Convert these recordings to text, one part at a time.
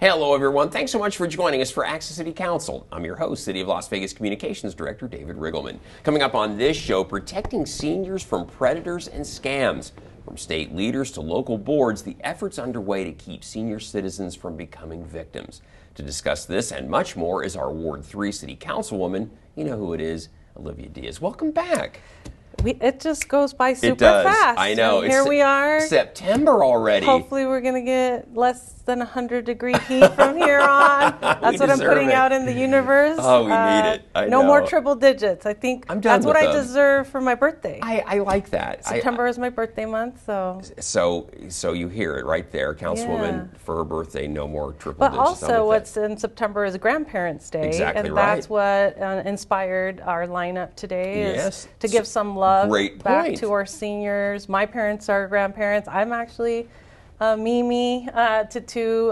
Hello, everyone. Thanks so much for joining us for Access City Council. I'm your host, City of Las Vegas Communications Director David Riggleman. Coming up on this show, protecting seniors from predators and scams. From state leaders to local boards, the efforts underway to keep senior citizens from becoming victims. To discuss this and much more is our Ward 3 City Councilwoman. You know who it is, Olivia Diaz. Welcome back. It just goes by super it does. fast. I know. And here we are. September already. Hopefully we're going to get less than 100-degree heat from here on. That's what I'm putting out in the universe. Oh, we need it. I know. No more triple digits. I think that's what I deserve for my birthday. I like that. September is my birthday month, so. So you hear it right there, Councilwoman. Yeah. For her birthday, no more triple digits. But also, what's in September is Grandparents' Day. Exactly and right. That's what inspired our lineup today. Yes. Is to give some love back to our seniors. My parents are grandparents. I'm actually Mimi to two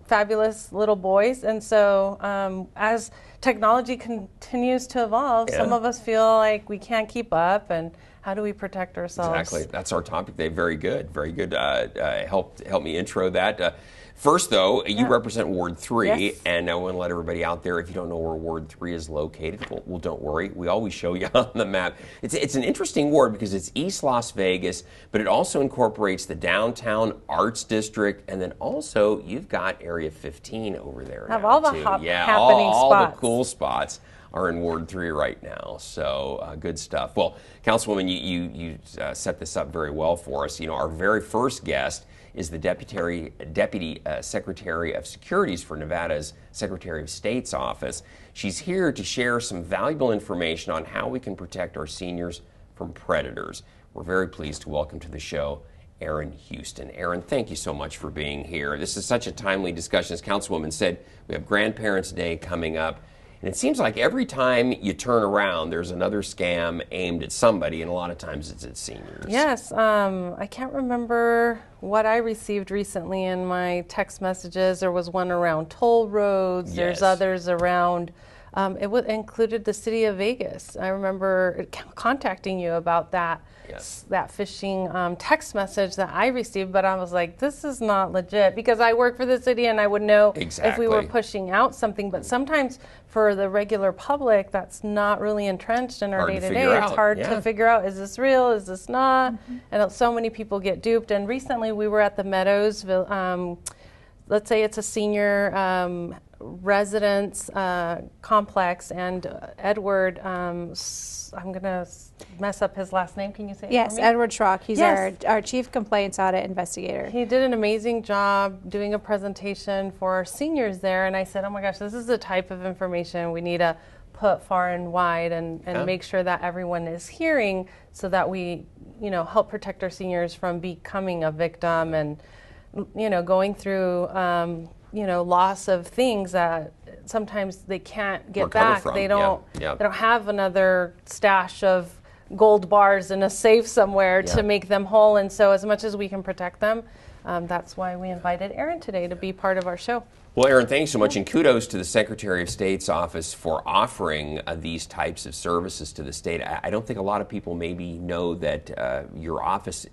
fabulous little boys. And so as technology continues to evolve, some of us feel like we can't keep up. And how do we protect ourselves? Exactly. That's our topic today. Very good. Very good. Help me intro that. First, though, you represent Ward 3, yes. And I want to let everybody out there, if you don't know where Ward 3 is located, well, don't worry. We always show you on the map. It's an interesting ward because it's East Las Vegas, but it also incorporates the downtown arts district, and then also you've got Area 15 over there. Have all the happening spots. All the cool spots are in Ward 3 right now, so good stuff. Well, Councilwoman, you set this up very well for us. You know, our very first guest is the Deputy Secretary of Securities for Nevada's Secretary of State's office. She's here to share some valuable information on how we can protect our seniors from predators. We're very pleased to welcome to the show Erin Houston. Erin, thank you so much for being here. This is such a timely discussion. As Councilwoman said, we have Grandparents' Day coming up. And it seems like every time you turn around, there's another scam aimed at somebody, and a lot of times it's at seniors. Yes, I can't remember what I received recently in my text messages. There was one around toll roads. Yes. There's others around. It included the city of Vegas. I remember contacting you about that. Yes. That phishing text message that I received, but I was like, this is not legit, because I work for the city and I would know if we were pushing out something. But sometimes for the regular public, that's not really entrenched in our day-to-day. It's hard to figure out, is this real, is this not? Mm-hmm. And so many people get duped. And recently we were at the Meadows, let's say it's a senior residence complex, and Edward, I'm going to mess up his last name. Can you say it Yes, for me? Edward Schrock. He's our Chief Complaints Audit Investigator. He did an amazing job doing a presentation for our seniors there, and I said, oh my gosh, this is the type of information we need to put far and wide and make sure that everyone is hearing, so that we, help protect our seniors from becoming a victim and, going through, loss of things that sometimes they can't get back. They don't have another stash of gold bars in a safe somewhere to make them whole. And so as much as we can protect them, that's why we invited Erin today to be part of our show. Well, Erin, thanks so much, and kudos to the Secretary of State's office for offering these types of services to the state. I don't think a lot of people maybe know that your office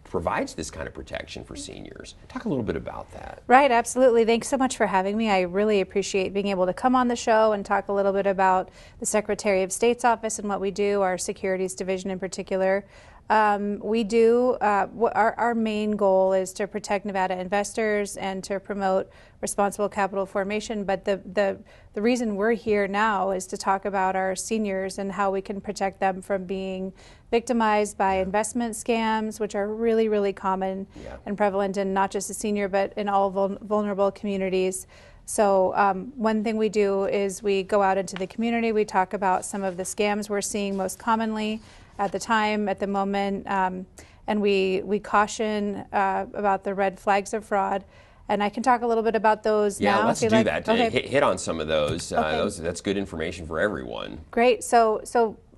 provides this kind of protection for seniors. Talk a little bit about that. Right, absolutely. Thanks so much for having me. I really appreciate being able to come on the show and talk a little bit about the Secretary of State's office and what we do, our securities division in particular. We do, our main goal is to protect Nevada investors and to promote responsible capital formation, but the reason we're here now is to talk about our seniors and how we can protect them from being victimized by investment scams, which are really, really common and prevalent in not just the senior, but in all vulnerable communities. So one thing we do is we go out into the community, we talk about some of the scams we're seeing most commonly at the moment, and we caution about the red flags of fraud. And I can talk a little bit about those now. Yeah, let's do that. Okay. Hit on some of those. That's good information for everyone. Great. So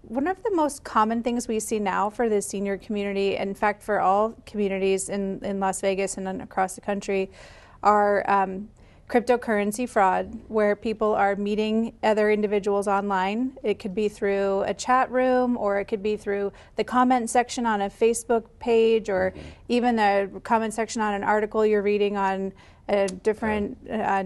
one of the most common things we see now for the senior community, in fact for all communities in Las Vegas and across the country, are cryptocurrency fraud, where people are meeting other individuals online. It could be through a chat room, or it could be through the comment section on a Facebook page, or even the comment section on an article you're reading on a different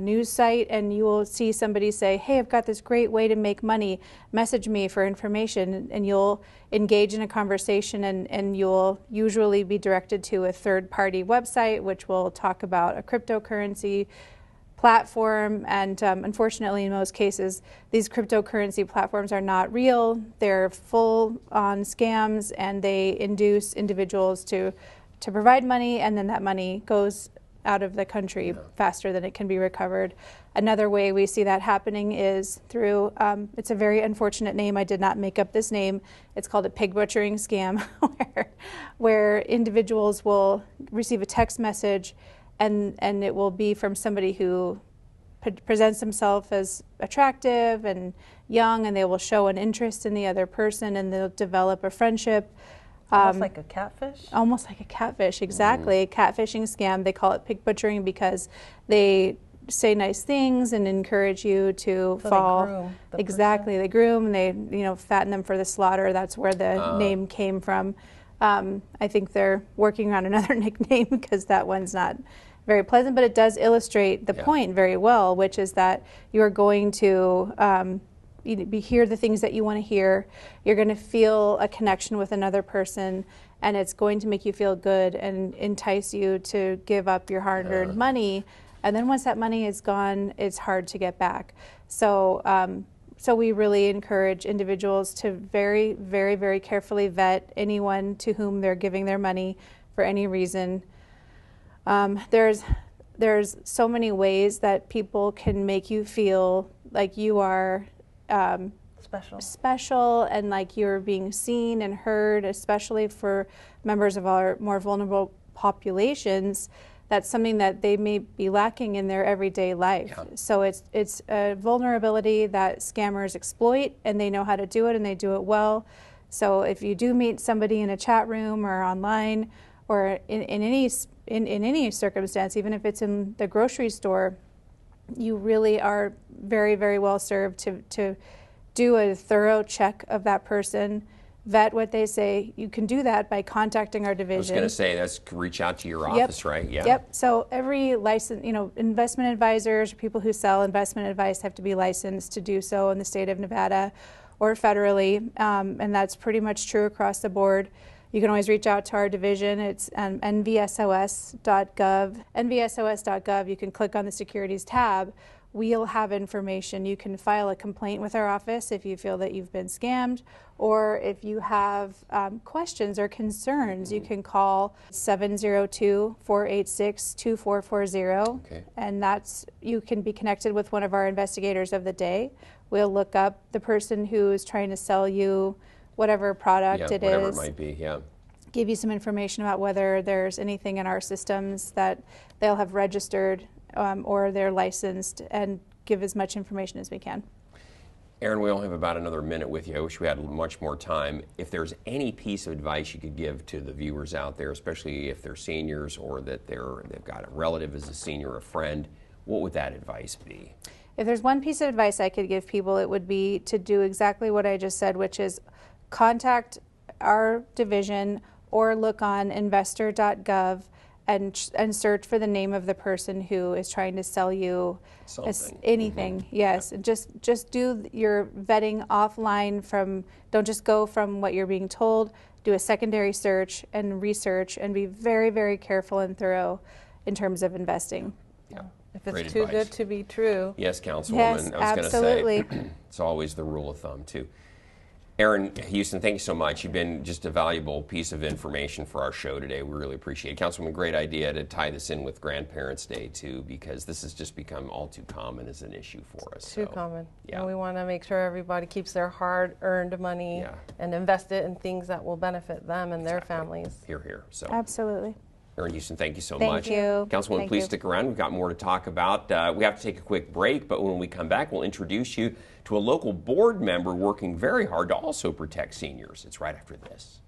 news site, and you will see somebody say, hey, I've got this great way to make money, message me for information, and you'll engage in a conversation, and you'll usually be directed to a third-party website which will talk about a cryptocurrency platform. And unfortunately, in most cases, these cryptocurrency platforms are not real. They're full on scams, and they induce individuals to provide money, and then that money goes out of the country faster than it can be recovered. Another way we see that happening is through, it's a very unfortunate name, I did not make up this name, it's called a pig butchering scam, where individuals will receive a text message, and it will be from somebody who presents himself as attractive and young, and they will show an interest in the other person, and they'll develop a friendship. Almost like a catfish? Almost like a catfish, exactly. Catfishing scam. They call it pig butchering because they say nice things and encourage you to fall. They groom the exactly. person. They groom, and they fatten them for the slaughter. That's where the name came from. I think they're working on another nickname because that one's not very pleasant, but it does illustrate the point very well, which is that you are going to you hear the things that you want to hear. You're going to feel a connection with another person, and it's going to make you feel good and entice you to give up your hard-earned money. And then once that money is gone, it's hard to get back. So, so we really encourage individuals to very, very, very carefully vet anyone to whom they're giving their money for any reason. There's so many ways that people can make you feel like you are special and like you're being seen and heard, especially for members of our more vulnerable populations. That's something that they may be lacking in their everyday life. So it's a vulnerability that scammers exploit, and they know how to do it, and they do it well. So if you do meet somebody in a chat room or online or in any circumstance, even if it's in the grocery store, you really are very, very well served to do a thorough check of that person, vet what they say. You can do that by contacting our division. I was going to say, reach out to your office, right? Yeah. Yep. So every investment advisors, people who sell investment advice have to be licensed to do so in the state of Nevada or federally, and that's pretty much true across the board. You can always reach out to our division. It's nvsos.gov. nvsos.gov, you can click on the securities tab. We'll have information. You can file a complaint with our office if you feel that you've been scammed, or if you have questions or concerns, you can call 702-486-2440, and you can be connected with one of our investigators of the day. We'll look up the person who is trying to sell you whatever product it whatever is. It might be, Give you some information about whether there's anything in our systems that they'll have registered or they're licensed, and give as much information as we can. Erin, we only have about another minute with you. I wish we had much more time. If there's any piece of advice you could give to the viewers out there, especially if they're seniors or that they've got a relative as a senior or a friend, what would that advice be? If there's one piece of advice I could give people, it would be to do exactly what I just said, which is contact our division or look on investor.gov and search for the name of the person who is trying to sell you anything. Yes, just do your vetting offline. Don't just go from what you're being told. Do a secondary search and research, and be very, very careful and thorough in terms of investing. Yeah. If it's too good to be true. Yes, Councilwoman. Yes, I was absolutely. going to say, it's always the rule of thumb, too. Erin Houston, thank you so much. You've been just a valuable piece of information for our show today. We really appreciate it. Councilwoman, great idea to tie this in with Grandparents' Day, too, because this has just become all too common as an issue for us. Too common. Yeah. And we want to make sure everybody keeps their hard-earned money and invest it in things that will benefit them and their families. Hear, hear. So. Absolutely. Erin Houston, thank you so Thank much. you. Councilwoman, please stick around. We've got more to talk about. We have to take a quick break, but when we come back, we'll introduce you to a local board member working very hard to also protect seniors. It's right after this.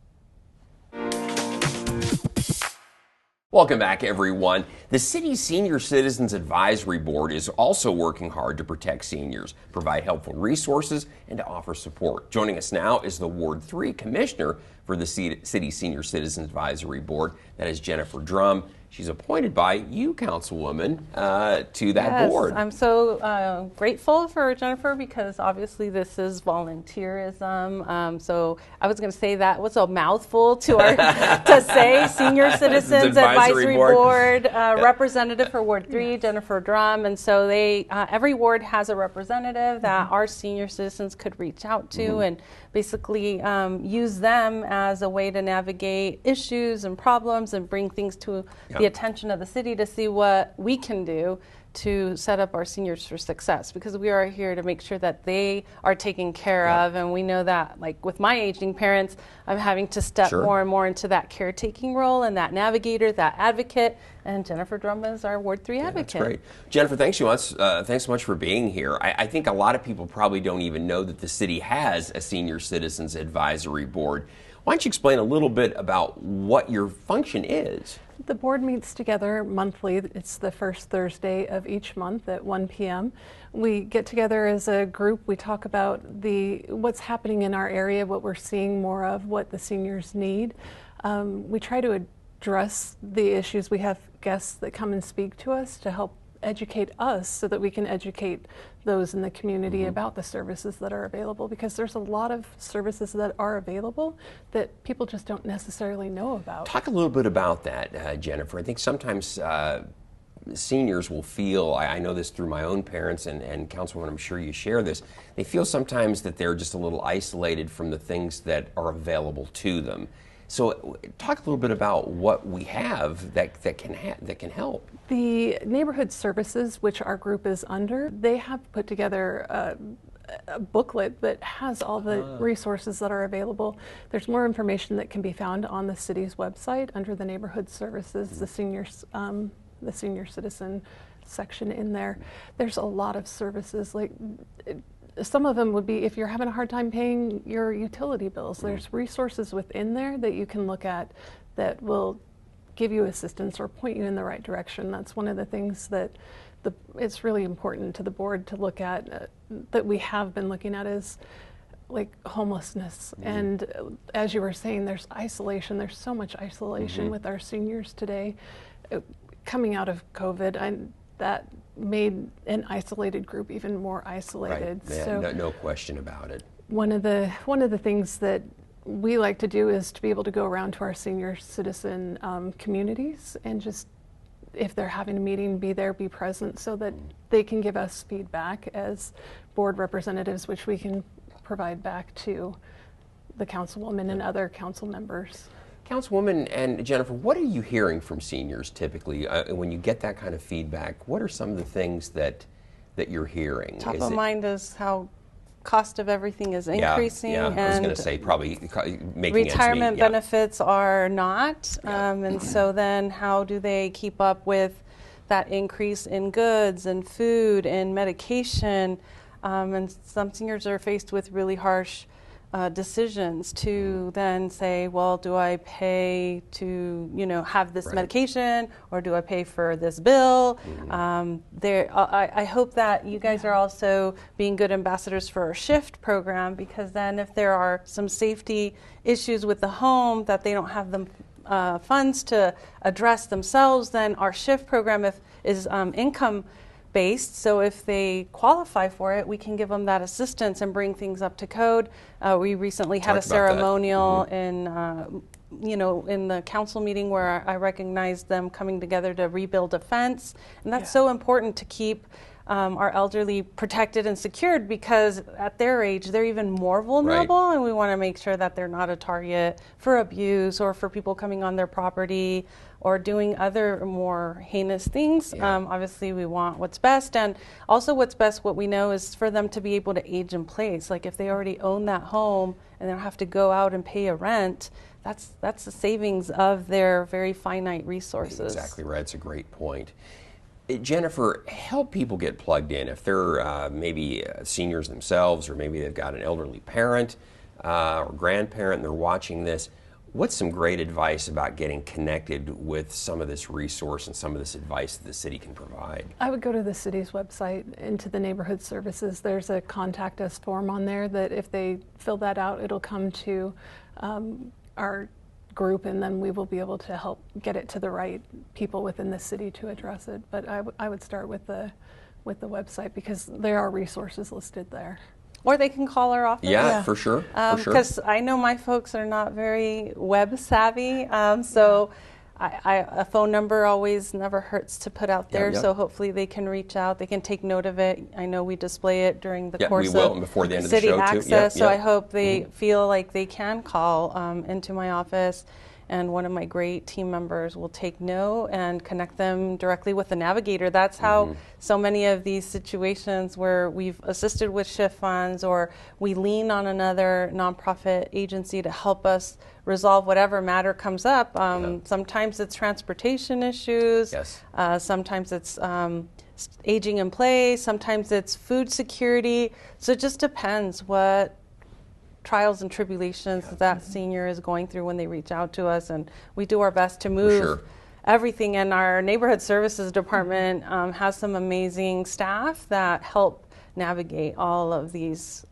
Welcome back, everyone. The city's Senior Citizens Advisory Board is also working hard to protect seniors, provide helpful resources, and to offer support. Joining us now is the Ward 3 Commissioner for the City Senior Citizens Advisory Board. That is Jennifer Drum. She's appointed by you, Councilwoman, to that board. I'm so grateful for Jennifer because obviously this is volunteerism. So I was going to say that was a mouthful to say. Senior Citizens Advisory Board representative for Ward 3, Jennifer Drum. And so they every ward has a representative that our senior citizens could reach out to and basically use them as a way to navigate issues and problems and bring things to the attention of the city to see what we can do to set up our seniors for success, because we are here to make sure that they are taken care of. And we know that, like with my aging parents, I'm having to step more and more into that caretaking role and that navigator, that advocate. And Jennifer Drum is our Ward 3 advocate. That's great. Jennifer, thanks so much for being here. I think a lot of people probably don't even know that the city has a Senior Citizens Advisory Board. Why don't you explain a little bit about what your function is? The board meets together monthly. It's the first Thursday of each month at 1 p.m. We get together as a group. We talk about what's happening in our area, what we're seeing more of, what the seniors need. We try to address the issues. We have guests that come and speak to us to help educate us so that we can educate those in the community about the services that are available, because there's a lot of services that are available that people just don't necessarily know about. Talk a little bit about that, Jennifer. I think sometimes seniors will feel, I know this through my own parents, and Councilwoman, I'm sure you share this, they feel sometimes that they're just a little isolated from the things that are available to them. So talk a little bit about what we have that can help. The neighborhood services, which our group is under, they have put together a booklet that has all the resources that are available. There's more information that can be found on the city's website under the neighborhood services, the senior citizen section in there. There's a lot of services, like some of them would be if you're having a hard time paying your utility bills. There's resources within there that you can look at that will give you assistance or point you in the right direction. That's one of the things that it's really important to the board to look at, that we have been looking at, is like homelessness. And as you were saying, there's isolation. There's so much isolation with our seniors today. Coming out of COVID, that made an isolated group even more isolated. Right. Yeah, so no question about it. One of the things that we like to do is to be able to go around to our senior citizen communities and just, if they're having a meeting, be there, be present, so that they can give us feedback as board representatives, which we can provide back to the councilwoman and other council members. Councilwoman and Jennifer, what are you hearing from seniors typically when you get that kind of feedback? What are some of the things that you're hearing? Top of mind is how cost of everything is increasing. Yeah, I was going to say probably making retirement benefits are not. And so then how do they keep up with that increase in goods and food and medication? And some seniors are faced with really harsh decisions to then say, well, do I pay to have this medication, or do I pay for this bill? I hope that you guys are also being good ambassadors for our shift program, because then if there are some safety issues with the home that they don't have the funds to address themselves, then our shift program is income based, so if they qualify for it, we can give them that assistance and bring things up to code. We recently had a ceremonial in the council meeting where I recognized them coming together to rebuild a fence, and that's so important to keep our elderly protected and secured, because at their age they're even more vulnerable, and we want to make sure that they're not a target for abuse or for people coming on their property or doing other more heinous things. Obviously we want what's best, and also what's best, what we know, is for them to be able to age in place. Like if they already own that home and they don't have to go out and pay a rent, that's the savings of their very finite resources. Exactly right. It's a great point. Jennifer, help people get plugged in. If they're maybe seniors themselves, or maybe they've got an elderly parent or grandparent and they're watching this, What's some great advice about getting connected with some of this resource and some of this advice that the city can provide? I would go to the city's website, into the neighborhood services. There's a contact us form on there that if they fill that out, it'll come to our group, and then we will be able to help get it to the right people within the city to address it. But I would start with the website, because there are resources listed there. Or they can call our office. Yeah, for sure. Because I know my folks are not very web savvy, so a phone number always never hurts to put out there. So hopefully they can reach out. They can take note of it. I know we display it during the course of before the end of the city show access. too. So I hope they feel like they can call into my office, and one of my great team members will take note and connect them directly with the navigator. That's how so many of these situations where we've assisted with shift funds, or we lean on another nonprofit agency to help us resolve whatever matter comes up. Sometimes it's transportation issues. Yes. Sometimes it's aging in place. Sometimes it's food security. So it just depends what trials and tribulations that senior is going through when they reach out to us, and we do our best to move everything. And our neighborhood services department has some amazing staff that help navigate all of these,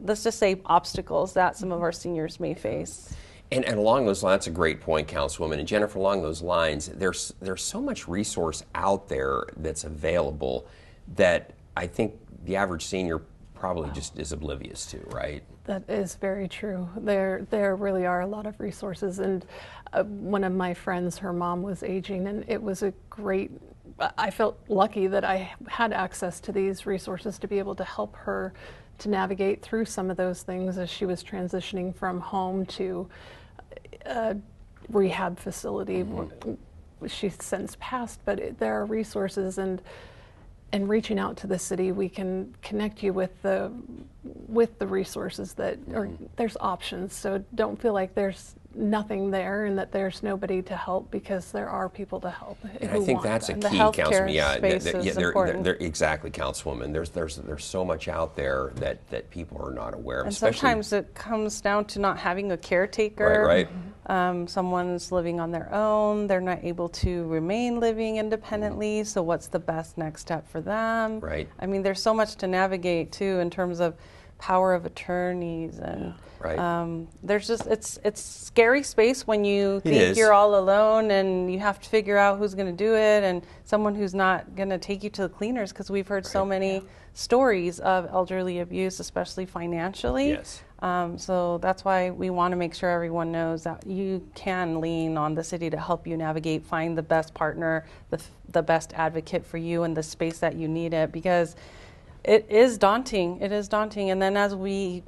let's just say, obstacles that some of our seniors may face. And along those lines, that's a great point, Councilwoman. And Jennifer, along those lines, there's so much resource out there that's available that I think the average senior probably just is oblivious to, right? That is very true. There really are a lot of resources, and one of my friends, her mom was aging, and it was I felt lucky that I had access to these resources to be able to help her to navigate through some of those things as she was transitioning from home to a rehab facility. She's since passed, but there are resources, and reaching out to the city, we can connect you with the resources that, or there's options. So don't feel like there's nothing there and that there's nobody to help, because there are people to help. And I think that's a key, Councilwoman. Exactly, Councilwoman. There's so much out there that people are not aware of. And sometimes it comes down to not having a caretaker. Right. Someone's living on their own. They're not able to remain living independently. So what's the best next step for them? Right. I mean, there's so much to navigate too in terms of power of attorneys, and there's just it's scary space when you think you're all alone and you have to figure out who's going to do it, and someone who's not going to take you to the cleaners, because we've heard so many stories of elderly abuse, especially financially. Yes. So that's why we want to make sure everyone knows that you can lean on the city to help you navigate, find the best partner, the best advocate for you in the space that you need it, because it is daunting. It is daunting. And then as we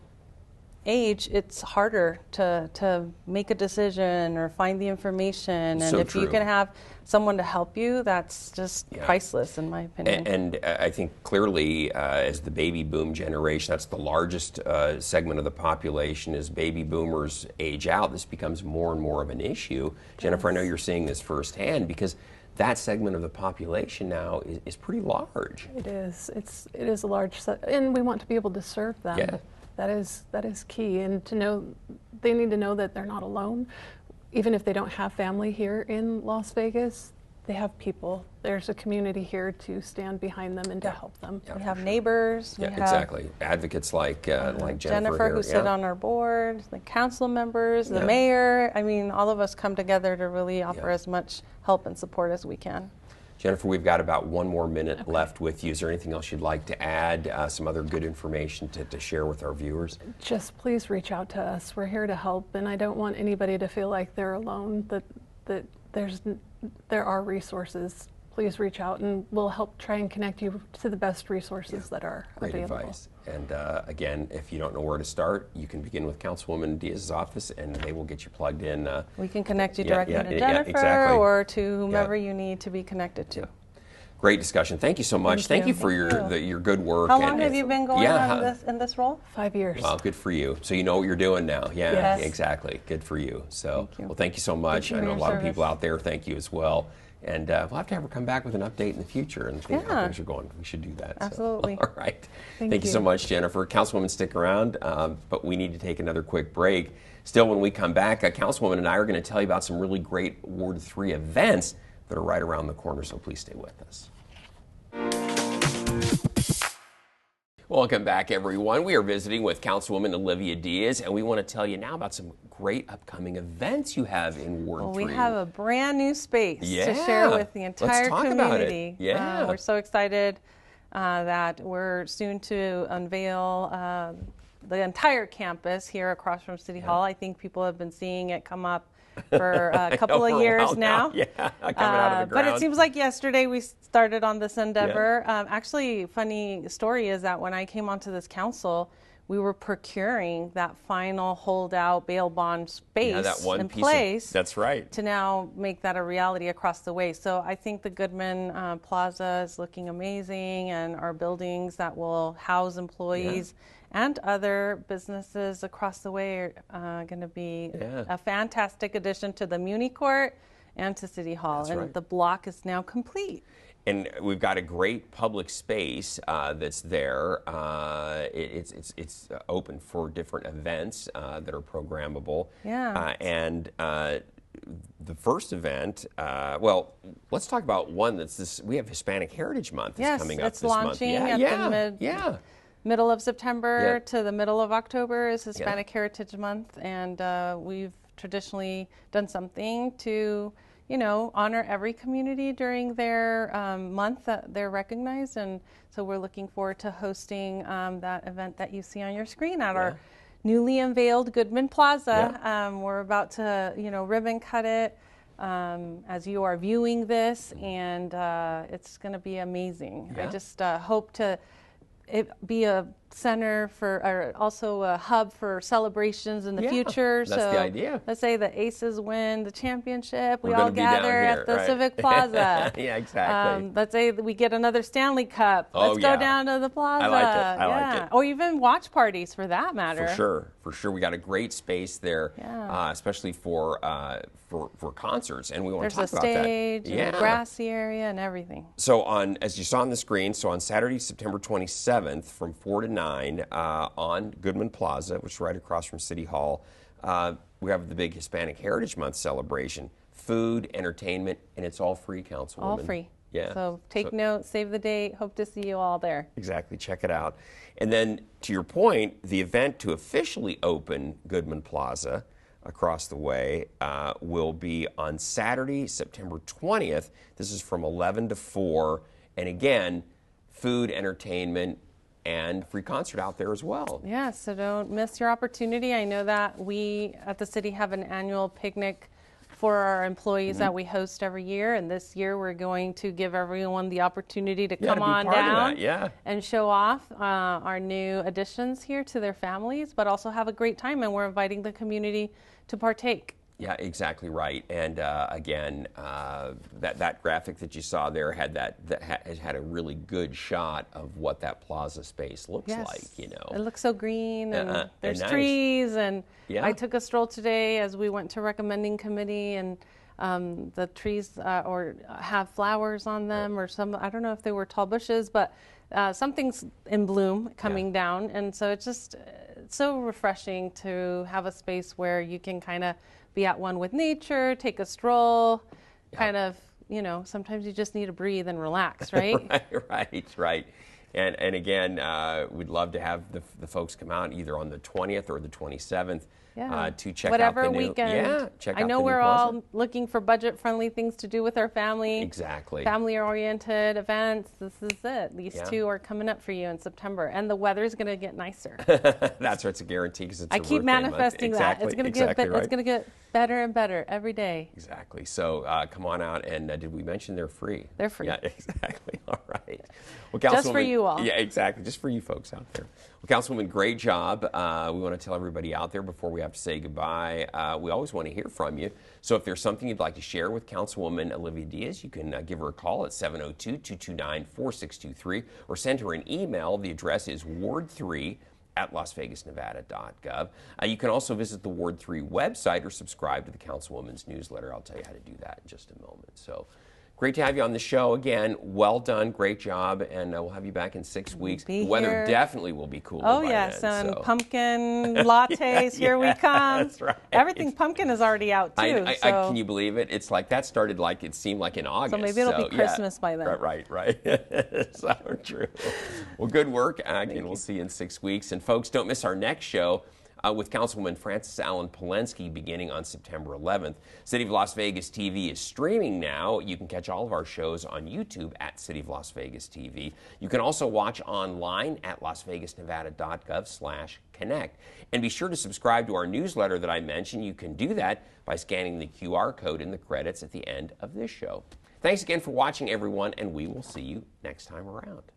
age, it's harder to make a decision or find the information. And if you can have someone to help you, that's just priceless, in my opinion. And I think clearly, as the baby boom generation, that's the largest segment of the population. As baby boomers age out, this becomes more and more of an issue. Jennifer, I know you're seeing this firsthand, because that segment of the population now is pretty large. It is. It is a large set, and we want to be able to serve them. Yeah. That is key, and to know, they need to know that they're not alone. Even if they don't have family here in Las Vegas, they have people. There's a community here to stand behind them and to help them. We have neighbors. Yeah, exactly. Advocates like Jennifer who sit on our board, the council members, the mayor. I mean, all of us come together to really offer as much help and support as we can. Jennifer, we've got about one more minute left with you. Is there anything else you'd like to add, some other good information to share with our viewers? Just please reach out to us. We're here to help, and I don't want anybody to feel like they're alone, that there are resources. Please reach out, and we'll help try and connect you to the best resources that are available. Great advice. And again, if you don't know where to start, you can begin with Councilwoman Diaz's office, and they will get you plugged in. We can connect you directly to Jennifer or to whomever you need to be connected to. Great discussion. Thank you so much. Thank you for your good work. How long have you been going in this role? 5 years. Well, good for you. So you know what you're doing now. Yeah, exactly. Good for you. So, well, thank you so much. I know a lot of people out there. Thank you as well. And we'll have to have her come back with an update in the future and see how things are going. We should do that. Absolutely. So, all right. Thank you so much, Jennifer. Councilwoman, stick around, but we need to take another quick break. Still, when we come back, Councilwoman and I are going to tell you about some really great Ward 3 events that are right around the corner, so please stay with us. Welcome back, everyone. We are visiting with Councilwoman Olivia Diaz, and we want to tell you now about some great upcoming events you have in Ward 3. We have a brand new space to share with the entire community. Yeah. We're so excited that we're soon to unveil the entire campus here across from City Hall. I think people have been seeing it come up for a couple of years now. Yeah, coming out of the ground. But it seems like yesterday we started on this endeavor. Actually, funny story is that when I came onto this council, we were procuring that final holdout bail bond space in place. That's right. To now make that a reality across the way. So I think the Goodman Plaza is looking amazing, and our buildings that will house employees and other businesses across the way are going to be a fantastic addition to the Muni Court and to City Hall. That's right. The block is now complete. And we've got a great public space that's there. It's open for different events that are programmable. Yeah. And the first event, well, let's talk about one that's this. We have Hispanic Heritage Month is coming up this month. Yes, it's launching at the middle of September to the middle of October is Hispanic Heritage Month, and we've traditionally done something to, honor every community during their month that they're recognized, and so we're looking forward to hosting that event that you see on your screen at our newly unveiled Goodman Plaza. We're about to, ribbon cut it as you are viewing this, and it's going to be amazing. I just hope to be a center for, or also a hub for celebrations in the future. That's the idea. Let's say the Aces win the championship. We all gather at the Civic Plaza. Yeah, exactly. Let's say we get another Stanley Cup. Let's go down to the plaza. I like it. I like it. Or even watch parties for that matter. For sure. We got a great space there, especially for concerts, and we want to talk about that. There's a stage, and a grassy area, and everything. So as you saw on the screen, on Saturday, September 27th, from 4 to 9, on Goodman Plaza, which is right across from City Hall, we have the big Hispanic Heritage Month celebration. Food, entertainment, and it's all free, Councilwoman. All free. Yeah. So take note, save the date. Hope to see you all there. Exactly. Check it out. And then, to your point, the event to officially open Goodman Plaza across the way will be on Saturday, September 20th. This is from 11 to 4. And again, food, entertainment, and free concert out there as well. Yeah, so don't miss your opportunity. I know that we at the city have an annual picnic for our employees that we host every year, and this year we're going to give everyone the opportunity to come on down and show off our new additions here to their families, but also have a great time, and we're inviting the community to partake. Yeah, exactly right. And again, that graphic that you saw there had had a really good shot of what that plaza space looks like. It looks so green, and there's trees, and I took a stroll today as we went to recommending committee, and the trees have flowers on them, or some, I don't know if they were tall bushes, but something's in bloom coming down, and so it's just so refreshing to have a space where you can kind of be at one with nature, take a stroll, kind of, sometimes you just need to breathe and relax, right? Right. And again, we'd love to have the folks come out either on the 20th or the 27th to check whatever out the new weekend. check I out know the new we're plaza. all looking for budget-friendly things to do with our family. Exactly. Family-oriented events. This is it. These two are coming up for you in September, and the weather's going to get nicer. That's right. It's a guarantee because it's. I keep manifesting that. It's going to get. Right. It's going to get better and better every day. Exactly. So come on out, and did we mention they're free? They're free. Yeah, exactly. All right. Well, just for you all. Yeah, exactly. Just for you folks out there. Well, Councilwoman, great job. We want to tell everybody out there before we have to say goodbye. We always want to hear from you. So if there's something you'd like to share with Councilwoman Olivia Diaz, you can give her a call at 702-229-4623 or send her an email. The address is ward3@lasvegasnevada.gov. You can also visit the Ward 3 website or subscribe to the Councilwoman's newsletter. I'll tell you how to do that in just a moment. So Great to have you on the show again. Well done, great job, and we'll have you back in 6 weeks. The weather definitely will be cooler. Oh by yes, then, and pumpkin lattes. Here we come. That's right. Everything pumpkin is already out too. Can you believe it? It's like that started like it seemed like in August. So maybe it'll be Christmas by then. Right. So true. Well, good work, and we'll see you in 6 weeks. And folks, don't miss our next show. With Councilwoman Frances Allen Polensky beginning on September 11th. City of Las Vegas TV is streaming now. You can catch all of our shows on YouTube at City of Las Vegas TV. You can also watch online at lasvegasnevada.gov/connect. And be sure to subscribe to our newsletter that I mentioned. You can do that by scanning the QR code in the credits at the end of this show. Thanks again for watching, everyone, and we will see you next time around.